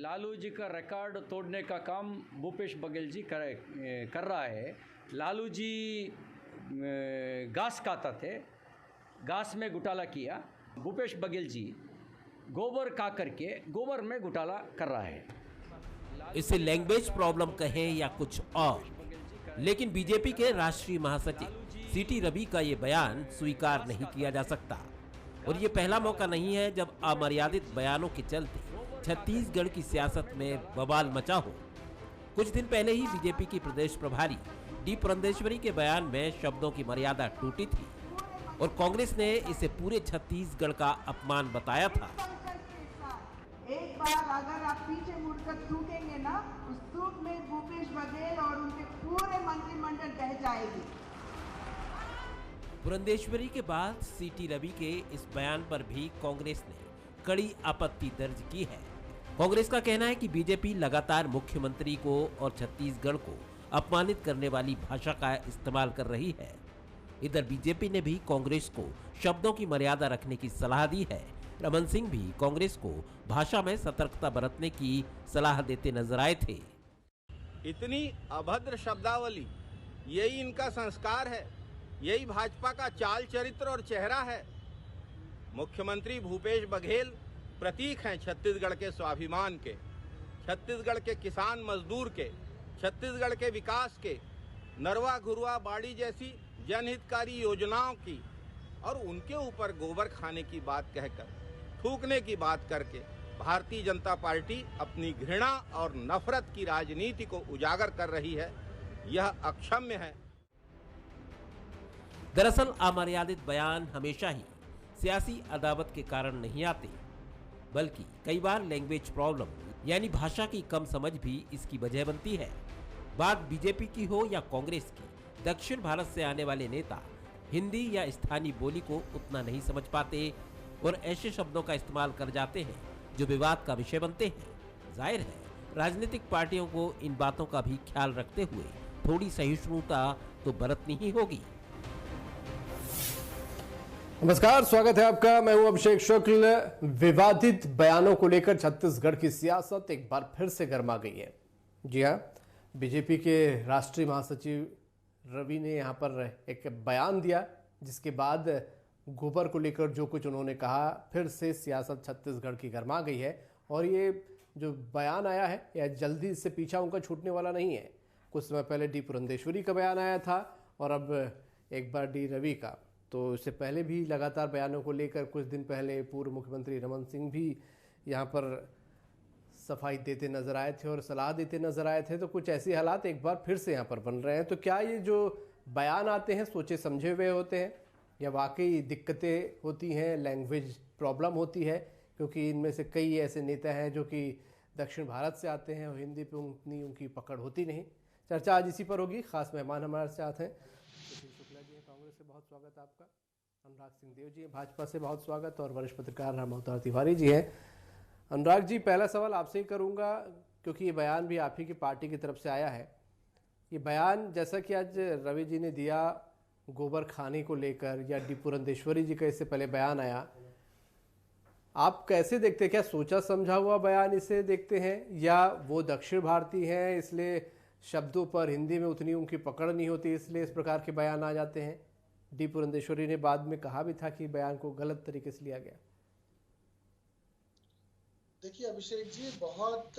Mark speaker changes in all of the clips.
Speaker 1: लालू जी का रिकॉर्ड तोड़ने का काम भूपेश बघेल जी कर रहा है। लालू जी घास खाता थे, घास में घोटाला किया। भूपेश बघेल जी गोबर खा करके गोबर में घोटाला कर रहा है।
Speaker 2: इसे लैंग्वेज प्रॉब्लम कहें या कुछ और, लेकिन बीजेपी के राष्ट्रीय महासचिव सीटी रवि का ये बयान स्वीकार नहीं किया जा सकता। और ये पहला मौका नहीं है जब अमर्यादित बयानों के चलते छत्तीसगढ़ की सियासत में बवाल मचा हो। कुछ दिन पहले ही बीजेपी की प्रदेश प्रभारी डी पुरंदेश्वरी के बयान में शब्दों की मर्यादा टूटी थी और कांग्रेस ने इसे पूरे छत्तीसगढ़ का अपमान बताया था।
Speaker 3: एक बार अगर आप पीछे मुड़कर थूकेंगे ना, उस थूक में भूपेश बघेल और उनके पूरे मंत्रिमंडल बह जाएगी।
Speaker 2: पुरंदेश्वरी के बाद सीटी रवि के इस बयान पर भी कांग्रेस ने कड़ी आपत्ति दर्ज की है। कांग्रेस का कहना है कि बीजेपी लगातार मुख्यमंत्री को और छत्तीसगढ़ को अपमानित करने वाली भाषा का इस्तेमाल कर रही है। इधर बीजेपी ने भी कांग्रेस को शब्दों की मर्यादा रखने की सलाह दी है। रमन सिंह भी कांग्रेस को भाषा में सतर्कता बरतने की सलाह देते नजर आए थे।
Speaker 4: इतनी अभद्र शब्दावली, यही इनका संस्कार है, यही भाजपा का चाल चरित्र और चेहरा है। मुख्यमंत्री भूपेश बघेल प्रतीक हैं छत्तीसगढ़ के स्वाभिमान के, छत्तीसगढ़ के किसान मजदूर के, छत्तीसगढ़ के विकास के, नरवा घुरवा बाड़ी जैसी जनहितकारी योजनाओं की, और उनके ऊपर गोबर खाने की बात कहकर, थूकने की बात करके भारतीय जनता पार्टी अपनी घृणा और नफरत की राजनीति को उजागर कर रही है। यह अक्षम्य है।
Speaker 2: दरअसल अमर्यादित बयान हमेशा ही सियासी अदावत के कारण नहीं आते, बल्कि कई बार लैंग्वेज प्रॉब्लम यानी भाषा की कम समझ भी इसकी वजह बनती है। बात बीजेपी की हो या कांग्रेस की, दक्षिण भारत से आने वाले नेता हिंदी या स्थानीय बोली को उतना नहीं समझ पाते और ऐसे शब्दों का इस्तेमाल कर जाते हैं जो विवाद का विषय बनते हैं। जाहिर है राजनीतिक पार्टियों को इन बातों का भी ख्याल रखते हुए थोड़ी सहिष्णुता तो बरतनी ही होगी।
Speaker 5: नमस्कार, स्वागत है आपका। मैं हूं अभिषेक शुक्ल। विवादित बयानों को लेकर छत्तीसगढ़ की सियासत एक बार फिर से गर्मा गई है। जी हां, बीजेपी के राष्ट्रीय महासचिव रवि ने यहां पर एक बयान दिया, जिसके बाद गोबर को लेकर जो कुछ उन्होंने कहा, फिर से सियासत छत्तीसगढ़ की गर्मा गई है। और ये जो बयान आया है यह जल्दी से पीछा उनका छूटने वाला नहीं है। कुछ समय पहले डी पुरंदेश्वरी का बयान आया था और अब एक बार डी रवि का। तो इससे पहले भी लगातार बयानों को लेकर कुछ दिन पहले पूर्व मुख्यमंत्री रमन सिंह भी यहाँ पर सफाई देते नजर आए थे और सलाह देते नजर आए थे। तो कुछ ऐसे हालात एक बार फिर से यहाँ पर बन रहे हैं। तो क्या ये जो बयान आते हैं सोचे समझे हुए होते हैं या वाकई दिक्कतें होती हैं, लैंग्वेज प्रॉब्लम होती है? क्योंकि इनमें से कई ऐसे नेता हैं जो कि दक्षिण भारत से आते हैं और हिंदी पे उतनी उनकी पकड़ होती नहीं। चर्चा आज इसी पर होगी। खास मेहमान हमारे साथ हैं शुक्ला जी हैं, कांग्रेस से बहुत स्वागत आपका। अनुराग सिंह देव जी हैं, भाजपा से बहुत स्वागत। और वरिष्ठ पत्रकार राम अवतार तिवारी जी हैं। अनुराग जी, पहला सवाल आपसे ही करूंगा क्योंकि ये बयान भी आप ही की पार्टी की तरफ से आया है। ये बयान जैसा कि आज रवि जी ने दिया गोबर खाने को लेकर, या डी पुरंदेश्वरी जी का इससे पहले बयान आया, आप कैसे देखते हैं? क्या सोचा समझा हुआ बयान इसे देखते हैं, या वो दक्षिण भारतीय हैं इसलिए शब्दों पर हिंदी में उतनी उनकी पकड़ नहीं होती इसलिए इस प्रकार के बयान आ जाते हैं? डी पुरंदेश्वरी ने बाद में कहा भी था कि बयान को गलत तरीके से लिया गया।
Speaker 6: देखिए अभिषेक जी, बहुत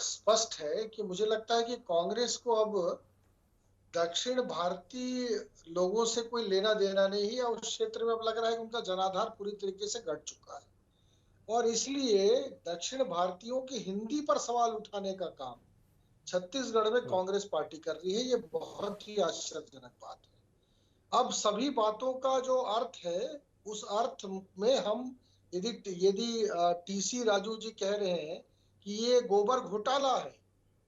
Speaker 6: स्पष्ट है कि मुझे लगता है कि कांग्रेस को अब दक्षिण भारतीय लोगों से कोई लेना देना नहीं है। उस क्षेत्र में अब लग रहा है कि उनका जनाधार पूरी तरीके से घट चुका है और इसलिए दक्षिण भारतीयों की हिंदी पर सवाल उठाने का काम छत्तीसगढ़ में कांग्रेस पार्टी कर रही है। ये बहुत ही आश्चर्यजनक बात है। अब सभी बातों का जो अर्थ है, उस अर्थ में हम यदि टीसी राजू जी कह रहे हैं कि ये गोबर घोटाला है,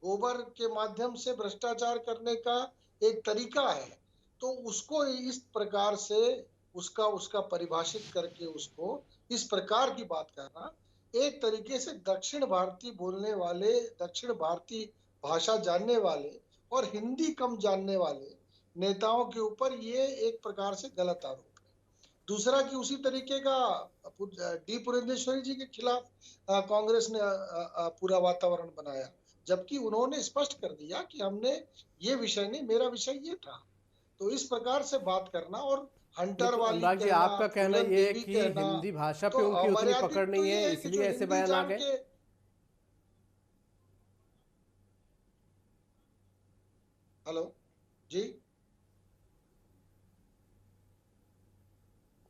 Speaker 6: गोबर के माध्यम से भ्रष्टाचार करने का एक तरीका है, तो उसको इस प्रकार से उसका परिभाषित करके उसको इस प्रकार की बात करना, एक तरीके से दक्षिण भारतीय बोलने वाले, दक्षिण भारतीय भाषा जानने वाले और हिंदी कम जानने वाले नेताओं के ऊपर ये एक प्रकार से गलत आरोप है। दूसरा कि उसी तरीके का डी पुरंदेश्वरी जी के खिलाफ कांग्रेस ने पूरा वातावरण बनाया, जबकि उन्होंने स्पष्ट कर दिया कि हमने ये विषय नहीं, मेरा विषय ये था। तो इस प्रकार से बात करना और हंटर वाली
Speaker 5: अनुराग जी,
Speaker 6: कहना,
Speaker 5: आपका कहना
Speaker 6: फूलन
Speaker 5: ये है
Speaker 6: देवी
Speaker 5: कि
Speaker 6: कहना,
Speaker 5: हिंदी भाषा पे
Speaker 6: तो
Speaker 5: उनकी उतनी
Speaker 6: अमर्यादित
Speaker 5: पकड़
Speaker 6: तो
Speaker 5: नहीं
Speaker 6: ये
Speaker 5: है,
Speaker 6: कि
Speaker 5: इसलिए
Speaker 6: जो
Speaker 5: ऐसे
Speaker 6: हिंदी
Speaker 5: बयान आ
Speaker 6: जान
Speaker 5: गए।
Speaker 6: के। हेलो जी।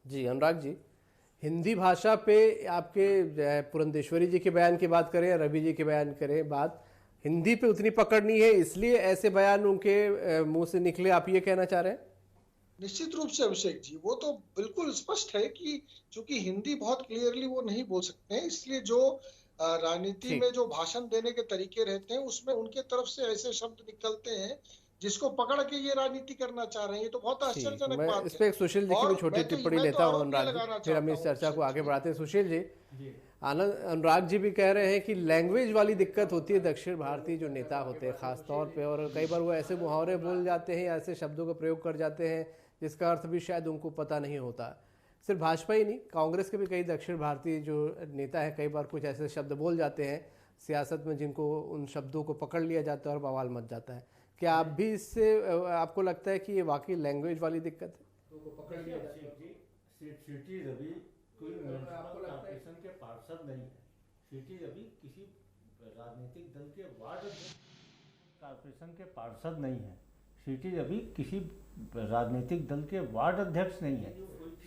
Speaker 5: जी अनुराग जी, हिंदी भाषा पे आपके पुरंदेश्वरी जी के बयान की बात करें या रवि जी के बयान करें, बात हिंदी पे उतनी पकड़ नहीं है, इसलिए ऐसे बयान उनके मुंह से निकले, आप ये कहना चाह रहे हैं?
Speaker 6: निश्चित रूप से अभिषेक जी, वो तो बिल्कुल स्पष्ट है कि चूंकि हिंदी बहुत क्लियरली वो नहीं बोल सकते हैं, इसलिए जो राजनीति
Speaker 5: ठीक।
Speaker 6: में जो भाषण देने के तरीके रहते हैं उसमें उनके तरफ से ऐसे शब्द निकलते हैं जिसको पकड़ के ये राजनीति करना चाह रहे हैं। ये तो बहुत
Speaker 5: ठीक,
Speaker 6: आश्चर्यजनक
Speaker 5: मैं
Speaker 6: बात
Speaker 5: इस
Speaker 6: है।
Speaker 5: पे एक सुशील जी की भी
Speaker 6: और
Speaker 5: छोटी टिप्पणी
Speaker 6: मैं
Speaker 5: लेता हूँ
Speaker 6: आरोप ये
Speaker 5: अनुराग जी,
Speaker 6: लगाना
Speaker 5: फिर हम
Speaker 6: चाहता
Speaker 5: इस
Speaker 6: हूँ
Speaker 5: चर्चा को
Speaker 6: अभिषेक
Speaker 5: आगे
Speaker 6: जी।
Speaker 5: बढ़ाते हैं। सुशील जी, आनंद अनुराग जी भी कह रहे हैं कि लैंग्वेज वाली दिक्कत होती है दक्षिण भारतीय जो नेता होते हैं खास तौर पे, और कई बार वो ऐसे मुहावरे बोल जाते हैं या ऐसे शब्दों का प्रयोग कर जाते हैं जिसका अर्थ भी शायद उनको पता नहीं होता। सिर्फ भाजपा ही नहीं, कांग्रेस के भी कई दक्षिण भारतीय जो नेता है कई बार कुछ ऐसे शब्द बोल जाते हैं सियासत में जिनको उन शब्दों को पकड़ लिया जाता है और बवाल मच जाता है। क्या आप भी इससे आपको लगता है कि ये वाकई लैंग्वेज वाली दिक्कत है?
Speaker 7: सिटी रवि कोई म्युनिसिपल कॉर्पोरेशन के पार्षद नहीं है। सिटी रवि किसी राजनीतिक दल के वार्ड कॉर्पोरेशन के पार्षद नहीं है। सिटी रवि किसी राजनीतिक दल के वार्ड अध्यक्ष नहीं है।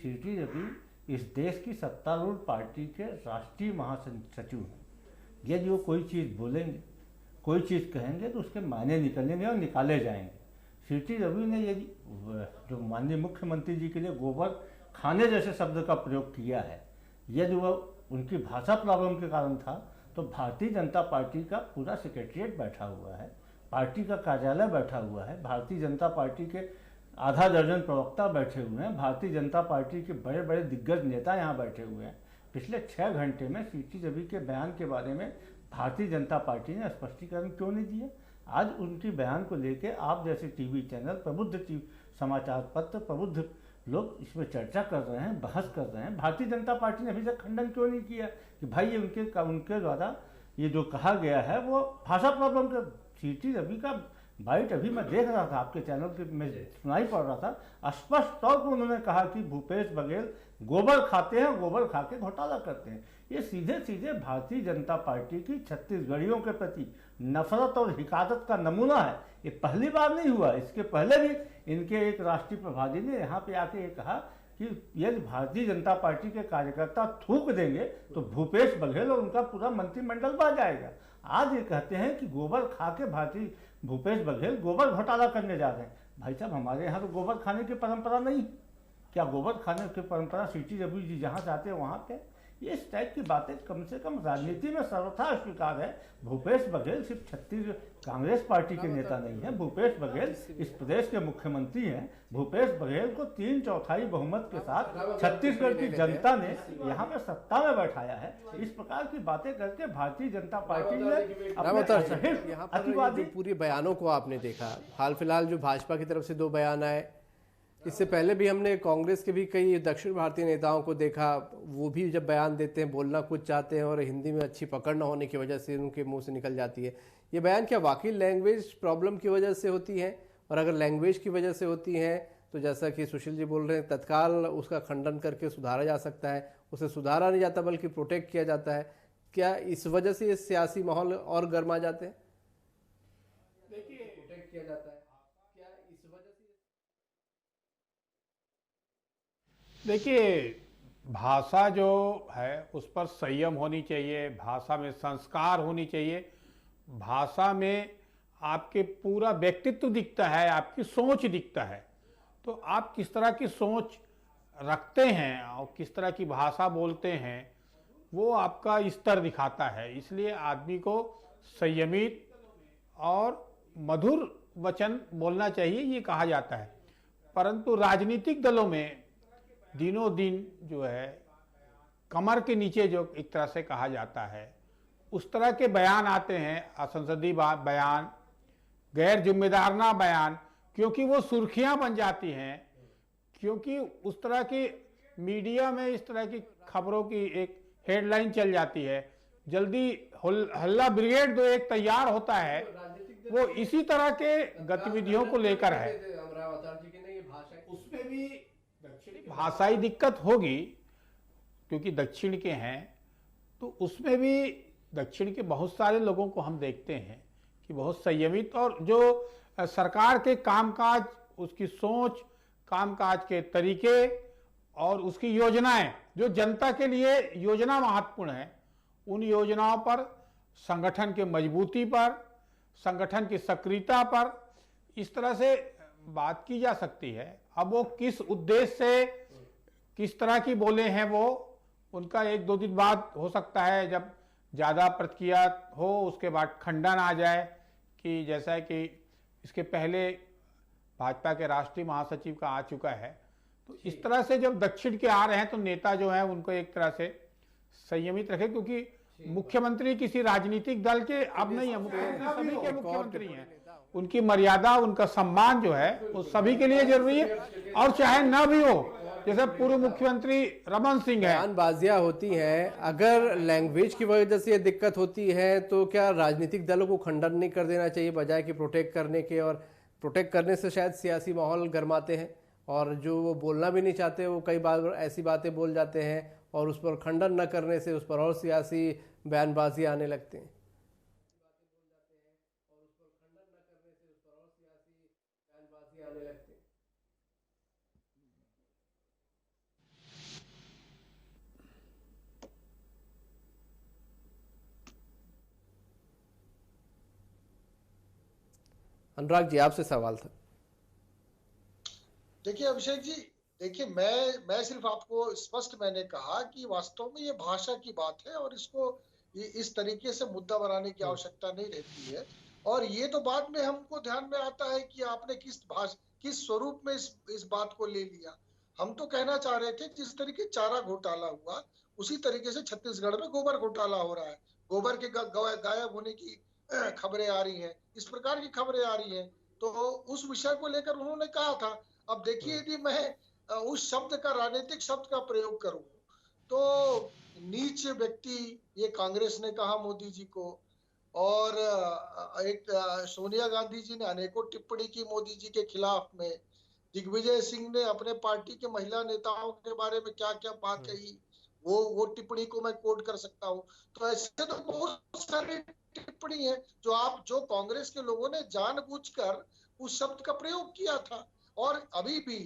Speaker 7: सिटी रवि इस देश की सत्तारूढ़ पार्टी के राष्ट्रीय महासचिव हैं। यदि वो कोई चीज़ बोलेंगे, कोई चीज़ कहेंगे तो उसके मायने निकलेंगे और निकाले जाएंगे। सिटी रवि ने यदि जो माननीय मुख्यमंत्री जी के लिए गोबर खाने जैसे शब्द का प्रयोग किया है, यदि वह उनकी भाषा प्रॉब्लम के कारण था, तो भारतीय जनता पार्टी का पूरा सेक्रेटरिएट बैठा हुआ है, पार्टी का कार्यालय बैठा हुआ है, भारतीय जनता पार्टी के आधा दर्जन प्रवक्ता बैठे हुए हैं, भारतीय जनता पार्टी के बड़े बड़े दिग्गज नेता यहाँ बैठे हुए हैं। पिछले 6 घंटे में सिटी रवि के बयान के बारे में भारतीय जनता पार्टी ने स्पष्टीकरण क्यों नहीं दिया? आज उनकी बयान को लेके आप जैसे टीवी चैनल, प्रबुद्ध समाचार पत्र, प्रबुद्ध लोग इसमें चर्चा कर रहे हैं, बहस कर रहे हैं। भारतीय जनता पार्टी ने अभी तक खंडन क्यों नहीं किया कि भाई ये उनके द्वारा ये जो कहा गया है वो भाषा प्रॉब्लम का। सिटी रवि का बाइट अभी मैं देख रहा था, आपके चैनल के में सुनाई पड़ रहा था, स्पष्ट तौर पर उन्होंने कहा कि भूपेश बघेल गोबर खाते हैं, गोबर खा के घोटाला करते हैं। ये सीधे सीधे भारतीय जनता पार्टी की छत्तीसगढ़ियों के प्रति नफरत और हिकायत का नमूना है। ये पहली बार नहीं हुआ, इसके पहले भी इनके एक राष्ट्रीय प्रभारी ने यहाँ पे आके ये कहा कि यदि भारतीय जनता पार्टी के कार्यकर्ता थूक देंगे तो भूपेश बघेल और उनका पूरा मंत्रिमंडल बह जाएगा। आज ये कहते हैं कि गोबर खा के भारतीय भूपेश बघेल गोबर घोटाला करने जा रहे हैं। भाई साहब, हमारे यहाँ तो गोबर खाने की परंपरा नहीं। क्या गोबर खाने की परंपरा सिटी रवि जी जहाँ से आते हैं वहाँ पे? ये इस टाइप की बातें कम से कम राजनीति में सर्वथा स्वीकार है। भूपेश बघेल सिर्फ छत्तीसगढ़ कांग्रेस पार्टी के नेता नहीं है, भूपेश बघेल इस प्रदेश के मुख्यमंत्री हैं। भूपेश बघेल को 3/4 बहुमत के साथ छत्तीसगढ़ की जनता ने यहाँ पे सत्ता में बैठाया है। इस प्रकार की बातें करके भारतीय जनता पार्टी ने
Speaker 5: अतिवादी पूरी बयानों को आपने देखा, हाल फिलहाल जो भाजपा की तरफ से 2 बयान आए, इससे पहले भी हमने कांग्रेस के भी कई दक्षिण भारतीय नेताओं को देखा, वो भी जब बयान देते हैं बोलना कुछ चाहते हैं और हिंदी में अच्छी पकड़ न होने की वजह से उनके मुंह से निकल जाती है। ये बयान क्या वाकई लैंग्वेज प्रॉब्लम की वजह से होती है? और अगर लैंग्वेज की वजह से होती हैं तो जैसा कि सुशील जी बोल रहे हैं, तत्काल उसका खंडन करके सुधारा जा सकता है, उसे सुधारा नहीं जाता बल्कि प्रोटेक्ट किया जाता है। क्या इस वजह से ये सियासी माहौल और गर्मा जाते हैं? देखिए, प्रोटेक्ट किया जाता है, क्या इस वजह से?
Speaker 8: देखिए, भाषा जो है उस पर संयम होनी चाहिए, भाषा में संस्कार होनी चाहिए, भाषा में आपके पूरा व्यक्तित्व दिखता है, आपकी सोच दिखता है। तो आप किस तरह की सोच रखते हैं और किस तरह की भाषा बोलते हैं वो आपका स्तर दिखाता है। इसलिए आदमी को संयमित और मधुर वचन बोलना चाहिए, ये कहा जाता है। परंतु राजनीतिक दलों में दिनों दिन जो है कमर के नीचे जो एक तरह से कहा जाता है, उस तरह के बयान आते हैं, असंसदीय बयान, गैर जिम्मेदाराना बयान, क्योंकि वो सुर्खियां बन जाती हैं, क्योंकि उस तरह की मीडिया में इस तरह की खबरों की एक हेडलाइन चल जाती है, जल्दी हल्ला ब्रिगेड जो एक तैयार होता है वो इसी तरह के गतिविधियों को लेकर है। उसमें भी भाषाई दिक्कत होगी क्योंकि दक्षिण के हैं, तो उसमें भी दक्षिण के बहुत सारे लोगों को हम देखते हैं कि बहुत संयमित और जो सरकार के कामकाज, उसकी सोच, कामकाज के तरीके और उसकी योजनाएं, जो जनता के लिए योजना महत्वपूर्ण है, उन योजनाओं पर, संगठन के मजबूती पर, संगठन की सक्रियता पर इस तरह से बात की जा सकती है। अब वो किस उद्देश्य से किस तरह की बोले हैं वो उनका एक दो दिन बाद हो सकता है, जब ज़्यादा प्रतिक्रिया हो उसके बाद खंडन आ जाए कि जैसा है कि इसके पहले भाजपा के राष्ट्रीय महासचिव का आ चुका है। तो इस तरह से जब दक्षिण के आ रहे हैं तो नेता जो है उनको एक तरह से संयमित रखे, क्योंकि मुख्यमंत्री किसी राजनीतिक दल के अब नहीं है, मुख्यमंत्री सभी के मुख्यमंत्री हैं, उनकी मर्यादा, उनका सम्मान जो है वो सभी के लिए जरूरी है। और चाहे ना भी हो, जैसे पूर्व मुख्यमंत्री रमन सिंह है,
Speaker 5: बयानबाजियां होती हैं, अगर लैंग्वेज की वजह से ये दिक्कत होती है तो क्या राजनीतिक दलों को खंडन नहीं कर देना चाहिए बजाय कि प्रोटेक्ट करने के? और प्रोटेक्ट करने से शायद सियासी माहौल गर्माते हैं और जो वो बोलना भी नहीं चाहते वो कई बार ऐसी बातें बोल जाते हैं और उस पर खंडन न करने से उस पर और सियासी बयानबाजी आने लगते हैं। अनुराग जी, आपसे सवाल था।
Speaker 6: देखिए अभिषेक जी, देखिए मैं सिर्फ आपको स्पष्ट मैंने कहा कि वास्तव में ये भाषा की बात है और इसको इस तरीके से मुद्दा बनाने की आवश्यकता नहीं रहती है। और ये तो बाद में हमको ध्यान में आता है कि आपने किस स्वरूप में इस बात को ले लिया। हम तो कहना चाह रहे थे जिस तरीके चारा घोटाला हुआ उसी तरीके से छत्तीसगढ़ में गोबर घोटाला हो रहा है, गोबर के गायब होने की खबरें आ रही हैं, इस प्रकार की खबरें आ रही हैं। तो उस विषय को लेकर उन्होंने कहा था। अब देखिए यदि मैं उस शब्द का, राजनीतिक शब्द का प्रयोग करूं तो नीच व्यक्ति, ये कांग्रेस ने कहा मोदी जी को, और एक सोनिया गांधी जी ने अनेकों टिप्पणी की मोदी जी के खिलाफ में, दिग्विजय सिंह ने अपने पार्टी के महिला नेताओं के बारे में क्या क्या बात कही, वो टिप्पणी को मैं कोट कर सकता हूं। तो ऐसे तो बहुत सारी टिप्पणी है जो कांग्रेस के लोगों ने जानबूझकर उस शब्द का प्रयोग किया था। और अभी भी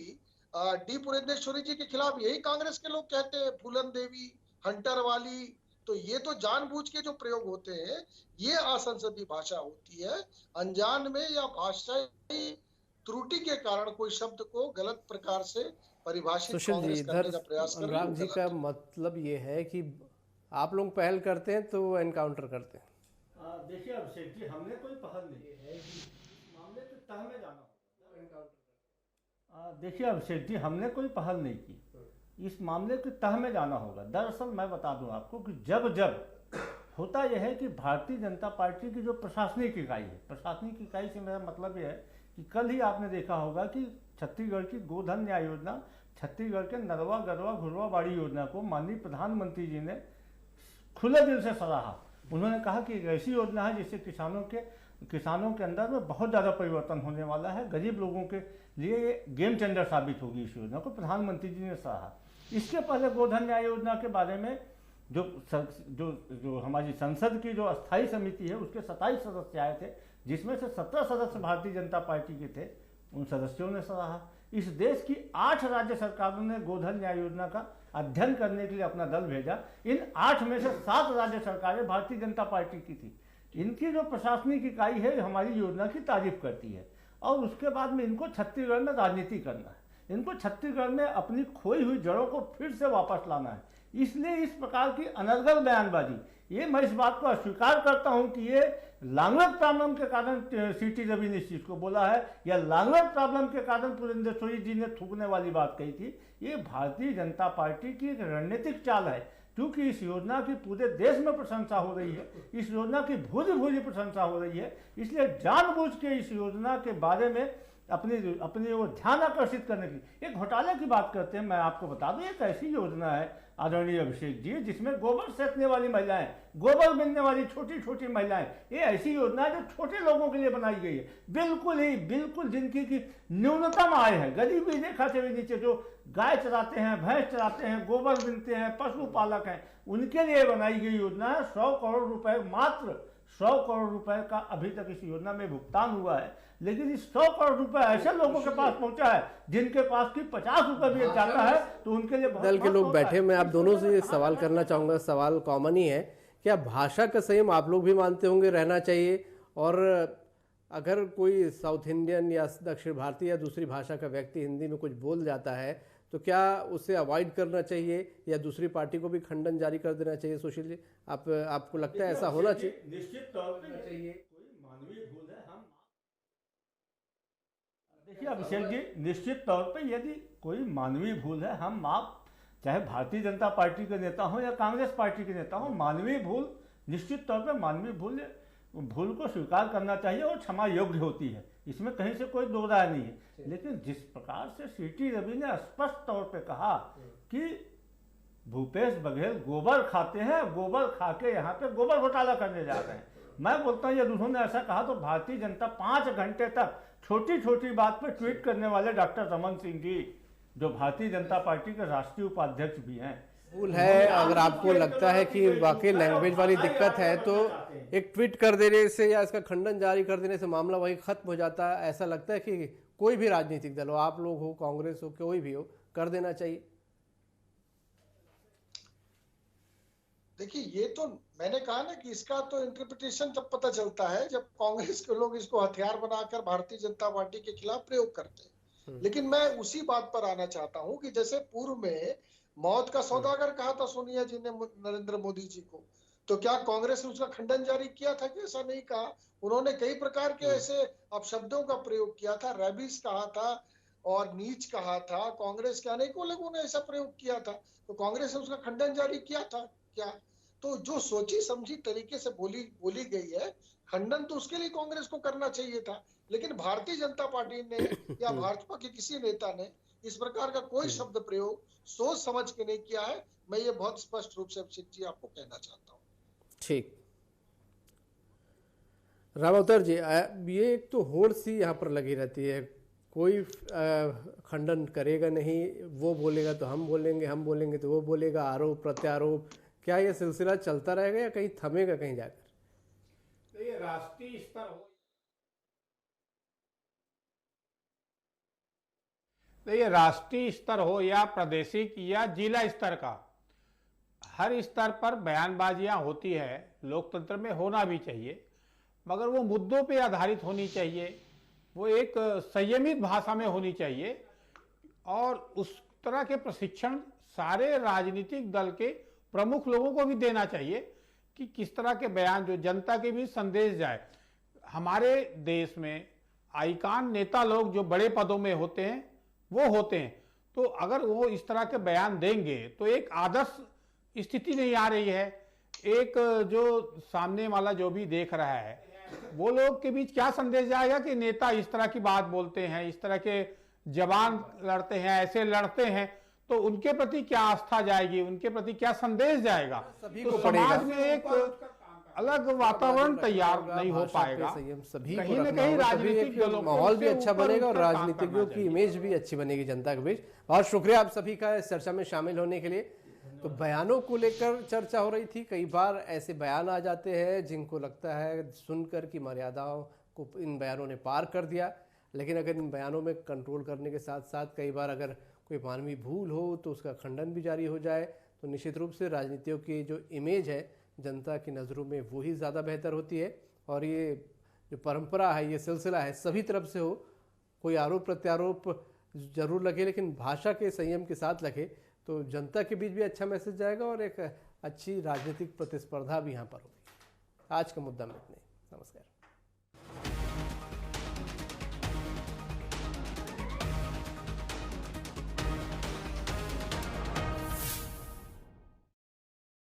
Speaker 6: डी पुरंदेश्वरी जी के खिलाफ यही कांग्रेस के लोग कहते हैं, फूलन देवी, हंटर वाली। तो ये तो जानबूझ के जो प्रयोग होते हैं ये असंसदीय भाषा होती है। अनजान में या भाषाई त्रुटि के कारण कोई शब्द को गलत प्रकार से परिभाषित कांग्रेस करने का प्रयास कर रही है।
Speaker 5: राम जी का मतलब ये है कि आप लोग पहल करते हैं तो वो एनकाउंटर करते हैं।
Speaker 7: देखिए अभिषेक जी, हमने कोई पहल नहीं है, मामले के तह में जाना होगा। देखिए अभिषेक जी, हमने कोई पहल नहीं की, इस मामले के तह में जाना होगा। दरअसल मैं बता दूं आपको कि जब होता यह है कि भारतीय जनता पार्टी की जो प्रशासनिक इकाई है, प्रशासनिक इकाई से मेरा मतलब यह है कि कल ही आपने देखा होगा कि छत्तीसगढ़ की गोधन न्याय योजना, छत्तीसगढ़ के नरवा गरवा घुरवा बाड़ी योजना को माननीय प्रधानमंत्री जी ने खुले दिल से सराहा। उन्होंने कहा कि एक ऐसी योजना है जिससे किसानों के अंदर में बहुत ज़्यादा परिवर्तन होने वाला है, गरीब लोगों के लिए ये गेम चेंजर साबित होगी। इस योजना को प्रधानमंत्री जी ने सराहा। इसके पहले गोधन न्याय योजना के बारे में जो हमारी संसद की जो अस्थायी समिति है उसके 27 सदस्य आए थे, जिसमें से 17 सदस्य भारतीय जनता पार्टी के थे। उन सदस्यों ने सराहा। इस देश की 8 राज्य सरकारों ने गोधन न्याय योजना का अध्ययन करने के लिए अपना दल भेजा। इन 8 में से 7 राज्य सरकारें भारतीय जनता पार्टी की थी। इनकी जो प्रशासनिक इकाई है हमारी योजना की तारीफ करती है और उसके बाद में इनको छत्तीसगढ़ में राजनीति करना है, इनको छत्तीसगढ़ में अपनी खोई हुई जड़ों को फिर से वापस लाना है। इसलिए इस प्रकार की अनर्गल बयानबाजी, ये मैं इस बात को अस्वीकार करता हूं कि ये लैंग्वेज प्रॉब्लम के कारण सीटी रवि ने इस चीज को बोला है या लैंग्वेज प्रॉब्लम के कारण पुरंदेश्वरी जी ने थूकने वाली बात कही थी। ये भारतीय जनता पार्टी की एक रणनीतिक चाल है, क्योंकि इस योजना की पूरे देश में प्रशंसा हो रही है, इस योजना की भूरी भूरी प्रशंसा हो रही है। इसलिए जानबूझ के इस योजना के बारे में अपनी वो ध्यान आकर्षित करने के लिए एक घोटाले की बात करते हैं। मैं आपको बता दूं, एक ऐसी योजना है आदरणीय अभिषेक जी, जिसमें गोबर सेकने वाली महिलाएं, गोबर बिनने वाली छोटी छोटी महिलाएं, ये ऐसी योजना है जो छोटे लोगों के लिए बनाई गई है, बिल्कुल जिनकी की न्यूनतम आय है, गरीबी रेखा से भी नीचे, जो गाय चराते हैं, भैंस चराते हैं, गोबर बिनते हैं, पशुपालक हैं, उनके लिए बनाई गई योजना है। 100 करोड़ रुपए, मात्र 100 करोड़ रुपए का अभी तक इस योजना में भुगतान हुआ है, लेकिन इस 100 करोड़ रुपए ऐसे लोगों के पास पहुंचा है जिनके पास की 50 रुपए भी जाता है, तो उनके लिए
Speaker 5: दल के लोग बैठे। मैं आप दोनों से सवाल करना चाहूंगा, सवाल कॉमन ही है, क्या भाषा का संयम आप लोग भी मानते होंगे रहना चाहिए? और अगर कोई साउथ इंडियन या दक्षिण भारतीय या दूसरी भाषा का व्यक्ति हिंदी में कुछ बोल जाता है तो क्या उसे अवॉइड करना चाहिए या दूसरी पार्टी को भी खंडन जारी कर देना चाहिए? सुशील जी, आपको लगता है ऐसा होना चाहिए?
Speaker 7: निश्चित तौर पे चाहिए। कोई मानवीय भूल है, हम देखिए अभिषेक जी, निश्चित तौर पे यदि कोई मानवीय भूल है, हम आप चाहे भारतीय जनता पार्टी के नेता हो या कांग्रेस पार्टी के नेता हो, मानवीय भूल, निश्चित तौर पे मानवीय भूल को स्वीकार करना चाहिए और क्षमा योग्य होती है, इसमें कहीं से कोई दो राय नहीं है। लेकिन जिस प्रकार से सीटी रवि ने स्पष्ट तौर पे कहा कि भूपेश बघेल गोबर खाते हैं, गोबर खा के यहाँ पे गोबर घोटाला करने जा रहे हैं, मैं बोलता हूँ यदि उन्होंने ऐसा कहा तो भारतीय जनता 5 घंटे तक छोटी छोटी बात पे ट्वीट करने वाले डॉक्टर रमन सिंह जी, जो भारतीय जनता पार्टी के राष्ट्रीय उपाध्यक्ष भी हैं,
Speaker 5: भूल है। अगर आपको लगता है कि वाकई लैंग्वेज वाली दिक्कत है तो एक ट्वीट कर देने से या इसका खंडन जारी कर देने से मामला वही खत्म हो जाता है। ऐसा लगता है कि कोई भी राजनीतिक दल हो, आप लोग हो, कांग्रेस हो, कोई भी हो, कर देना चाहिए?
Speaker 6: देखिए, ये तो मैंने कहा ना कि इसका तो इंटरप्रिटेशन तब पता चलता है जब कांग्रेस के लोग इसको हथियार बनाकर भारतीय जनता पार्टी के खिलाफ प्रयोग करते हैं। लेकिन मैं उसी बात पर आना चाहता हूं कि जैसे पूर्व में मौत का सौदागर कहा था सोनिया जी ने नरेंद्र मोदी जी को, तो क्या कांग्रेस ने उसका खंडन जारी किया था कि ऐसा नहीं कहा? उन्होंने कई प्रकार के ऐसे अपशब्दों का प्रयोग किया था, रैबिस कहा था और नीच कहा था, कांग्रेस के अनेकों लोगों ने ऐसा प्रयोग किया था, तो कांग्रेस ने उसका खंडन जारी किया था क्या? तो जो सोची समझी तरीके से बोली गई है, खंडन तो उसके लिए कांग्रेस को करना चाहिए था, लेकिन भारतीय जनता पार्टी ने या भाजपा के किसी नेता ने इस प्रकार का कोई शब्द प्रयोग सोच समझ के नहीं किया है। मैं ये बहुत स्पष्ट रूप से अभिषेक जी आपको कहना चाहता हूँ।
Speaker 5: ठीक, रामावतार जी, ये एक तो होड़ सी यहाँ पर लगी रहती है, कोई खंडन करेगा नहीं, वो बोलेगा तो हम बोलेंगे, हम बोलेंगे तो वो बोलेगा, आरोप प्रत्यारोप, क्या ये सिलसिला चलता रहेगा या कहीं थमेगा कहीं जाकर?
Speaker 8: ये राष्ट्रीय स्तर हो, ये राष्ट्रीय स्तर हो या प्रादेशिक या जिला स्तर का, हर स्तर पर बयानबाजियां होती है, लोकतंत्र में होना भी चाहिए, मगर वो मुद्दों पे आधारित होनी चाहिए, वो एक संयमित भाषा में होनी चाहिए और उस तरह के प्रशिक्षण सारे राजनीतिक दल के प्रमुख लोगों को भी देना चाहिए कि किस तरह के बयान जो जनता के भी संदेश जाए। हमारे देश में आइकान नेता लोग जो बड़े पदों में होते हैं वो होते हैं, तो अगर वो इस तरह के बयान देंगे तो एक आदर्श स्थिति नहीं आ रही है। एक जो सामने वाला जो भी देख रहा है वो लोग के बीच क्या संदेश जाएगा कि नेता इस तरह की बात बोलते हैं, इस तरह के जवान लड़ते हैं, ऐसे लड़ते हैं, तो उनके प्रति क्या आस्था जाएगी, उनके प्रति क्या संदेश जाएगा? तो समाज में एक अलग वातावरण तैयार नहीं हो पाएगा, कहीं न कहीं राजनीतिक दलों
Speaker 5: माहौल भी अच्छा बनेगा और राजनीतिज्ञों की इमेज भी अच्छी बनेगी जनता के बीच। बहुत शुक्रिया आप सभी का इस चर्चा में शामिल होने के लिए। तो बयानों को लेकर चर्चा हो रही थी, कई बार ऐसे बयान आ जाते हैं जिनको लगता है सुनकर की मर्यादाओं को इन बयानों ने पार कर दिया, लेकिन अगर इन बयानों में कंट्रोल करने के साथ साथ कई बार अगर कोई मानवीय भूल हो तो उसका खंडन भी जारी हो जाए तो निश्चित रूप से राजनीतियों की जो इमेज है जनता की नज़रों में वही ज़्यादा बेहतर होती है। और ये जो परंपरा है, ये सिलसिला है, सभी तरफ से हो, कोई आरोप प्रत्यारोप जरूर लगे लेकिन भाषा के संयम के साथ लगे तो जनता के बीच भी अच्छा मैसेज जाएगा और एक अच्छी राजनीतिक प्रतिस्पर्धा भी यहाँ पर होगी। आज का मुद्दा में इतना ही। नमस्कार।